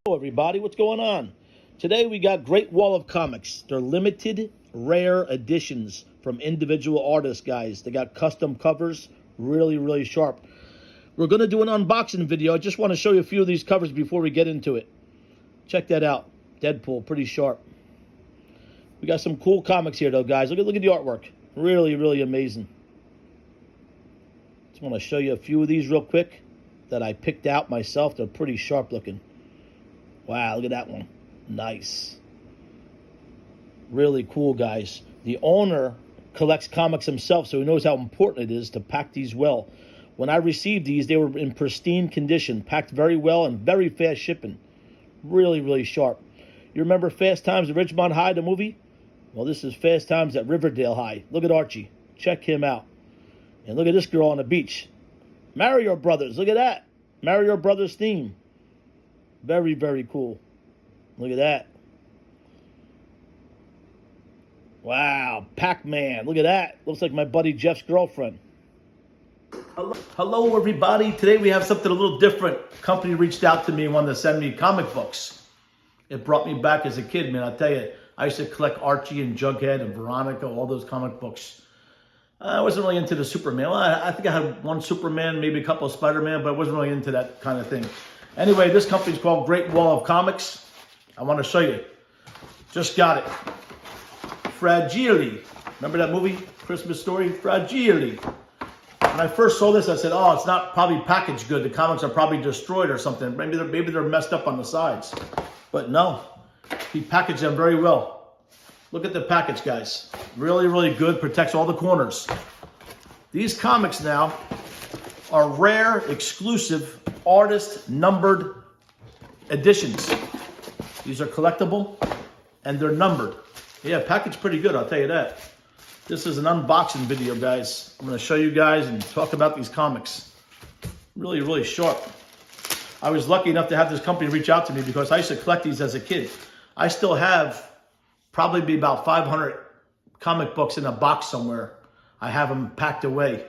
Hello everybody, what's going on? Today we got Great Wall of Comics. They're limited, rare editions from individual artists, guys. They got custom covers, really sharp. We're going to do an unboxing video. I just want to show you a few of these covers before we get into it. Check that out. Deadpool, pretty sharp. We got some cool comics here though, guys. Look at the artwork. Really amazing. Just want to show you a few of these real quick that I picked out myself. They're pretty sharp looking. Wow, look at that one. Nice. Really cool, guys. The owner collects comics himself, so he knows how important it is to pack these well. When I received these, they were in pristine condition, packed very well and very fast shipping. Really sharp. You remember Fast Times at Ridgemont High, the movie? Well, this is Fast Times at Riverdale High. Look at Archie. Check him out. And look at this girl on the beach. Mario Brothers. Look at that. Mario Brothers theme. Very cool. Look at that. Wow, Pac-Man. Look at that. Looks like my buddy Jeff's girlfriend. Hello, everybody. Today we have something a little different. Company reached out to me and wanted to send me comic books. It brought me back as a kid, man. I'll tell you, I used to collect Archie and Jughead and Veronica, all those comic books. I wasn't really into the Superman. Well, I think I had one Superman, maybe a couple of Spider-Man, but I wasn't really into that kind of thing. Anyway, this company's called Great Wall of Comics. I want to show you. Just got it. Fragile. Remember that movie, Christmas Story? Fragile. When I first saw this, I said, oh, it's not probably packaged good. The comics are probably destroyed or something. Maybe they're messed up on the sides. But no, he packaged them very well. Look at the package, guys. Really good. Protects all the corners. These comics now are rare, exclusive, artist numbered editions. These are collectible and they're numbered. Yeah, packaged pretty good, I'll tell you that. This is an unboxing video, guys. I'm going to show you guys and talk about these comics. Really sharp. I was lucky enough to have this company reach out to me because I used to collect these as a kid. I still have probably about 500 comic books in a box somewhere. I have them packed away.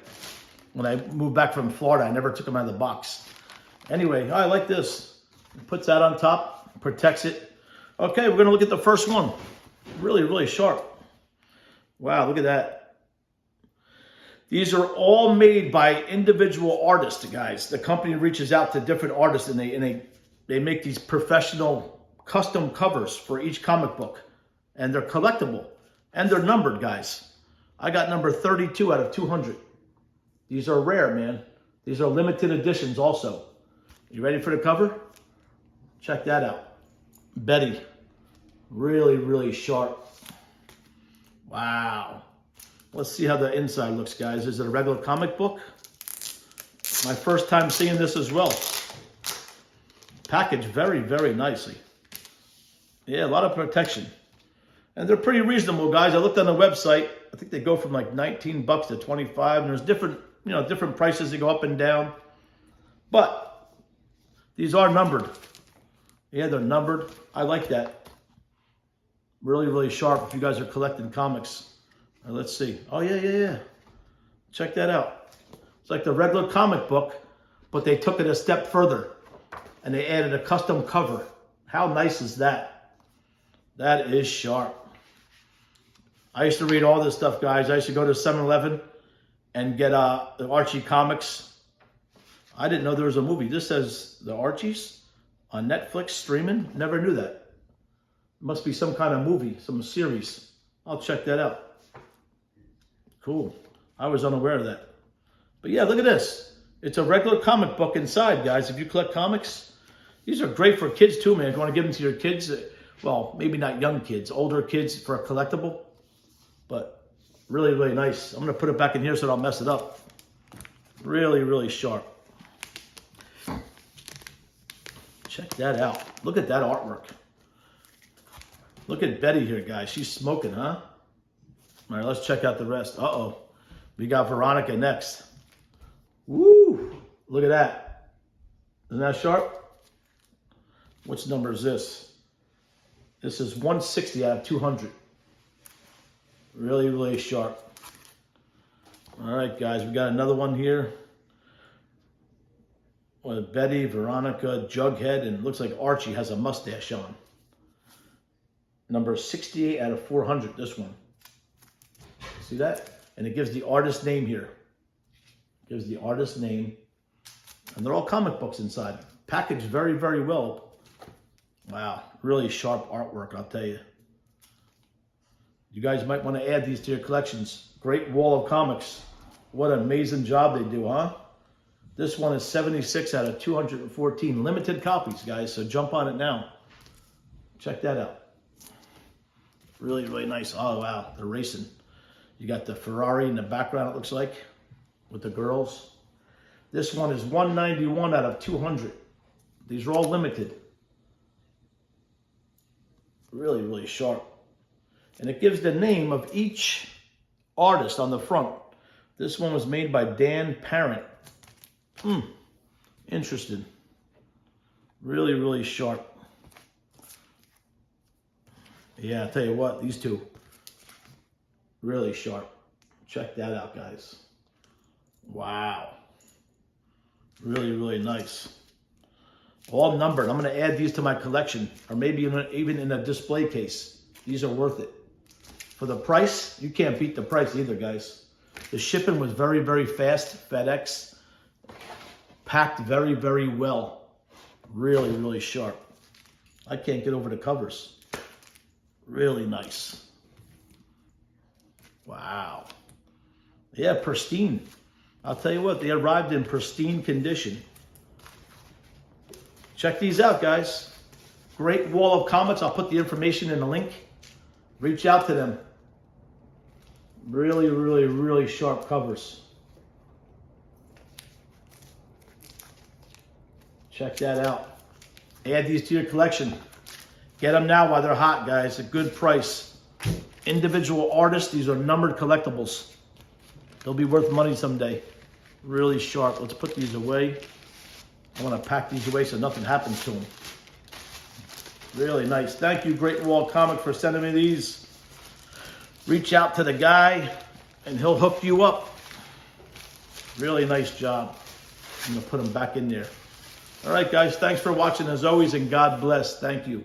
When I moved back from Florida, I never took them out of the box. Anyway, I like this. It puts that on top, protects it. Okay, we're going to look at the first one. Really sharp. Wow, look at that. These are all made by individual artists, guys. The company reaches out to different artists and they make these professional custom covers for each comic book. And they're collectible. And they're numbered, guys. I got number 32 out of 200. These are rare, man. These are limited editions also. You ready for the cover? Check that out. Betty. Really sharp. Wow. Let's see how the inside looks, guys. Is it a regular comic book? My first time seeing this as well. Packaged very nicely. Yeah, a lot of protection. And they're pretty reasonable, guys. I looked on the website. I think they go from like 19 bucks to 25. And there's different prices that go up and down. But these are numbered. Yeah, they're numbered. I like that. Really sharp if you guys are collecting comics. Let's see. Oh, yeah. Check that out. It's like the regular comic book, but they took it a step further. And they added a custom cover. How nice is that? That is sharp. I used to read all this stuff, guys. I used to go to 7-Eleven and get the Archie comics. I didn't know there was a movie. This says The Archies on Netflix streaming. Never knew that. It must be some kind of movie, some series. I'll check that out. Cool. I was unaware of that. But yeah, look at this. It's a regular comic book inside, guys. If you collect comics, these are great for kids too, man. If you want to give them to your kids, well, maybe not young kids, older kids for a collectible. But really nice. I'm going to put it back in here so I don't mess it up. Really sharp. Check that out. Look at that artwork. Look at Betty here, guys. She's smoking, huh? All right, let's check out the rest. Uh-oh. We got Veronica next. Woo! Look at that. Isn't that sharp? Which number is this? This is 160 out of 200. Really sharp. All right, guys, we got another one here. with Betty, Veronica, Jughead, and it looks like Archie has a mustache on. Number 68 out of 400, this one. See that? And it gives the artist name here. It gives the artist name. And they're all comic books inside. Packaged very, very well. Wow, really sharp artwork, I'll tell you. You guys might want to add these to your collections. Great wall of comics. What an amazing job they do, huh? This one is 76 out of 214. Limited copies, guys, so jump on it now. Check that out. Really, really nice. Oh, wow, they're racing. You got the Ferrari in the background, it looks like, with the girls. This one is 191 out of 200. These are all limited. Really, really sharp. And it gives the name of each artist on the front. This one was made by Dan Parent. Interesting. Really, really sharp. Yeah, I'll tell you what, these two, really sharp. Check that out, guys. Wow. Really, really nice. All numbered. I'm going to add these to my collection, or maybe even in a display case. These are worth it. For the price, you can't beat the price either, guys. The shipping was very, very fast. FedEx. Packed very, very well. Really, really sharp. I can't get over the covers. Really nice. Wow. Yeah, pristine. I'll tell you what, they arrived in pristine condition. Check these out, guys. Great wall of comics. I'll put the information in the link. Reach out to them. Really, really, really sharp covers. Check that out. Add these to your collection. Get them now while they're hot, guys. A good price. Individual artists. These are numbered collectibles. They'll be worth money someday. Really sharp. Let's put these away. I want to pack these away so nothing happens to them. Really nice. Thank you, Great Wall Comic, for sending me these. Reach out to the guy and he'll hook you up. Really nice job. I'm going to put them back in there. All right, guys. Thanks for watching as always, and God bless. Thank you.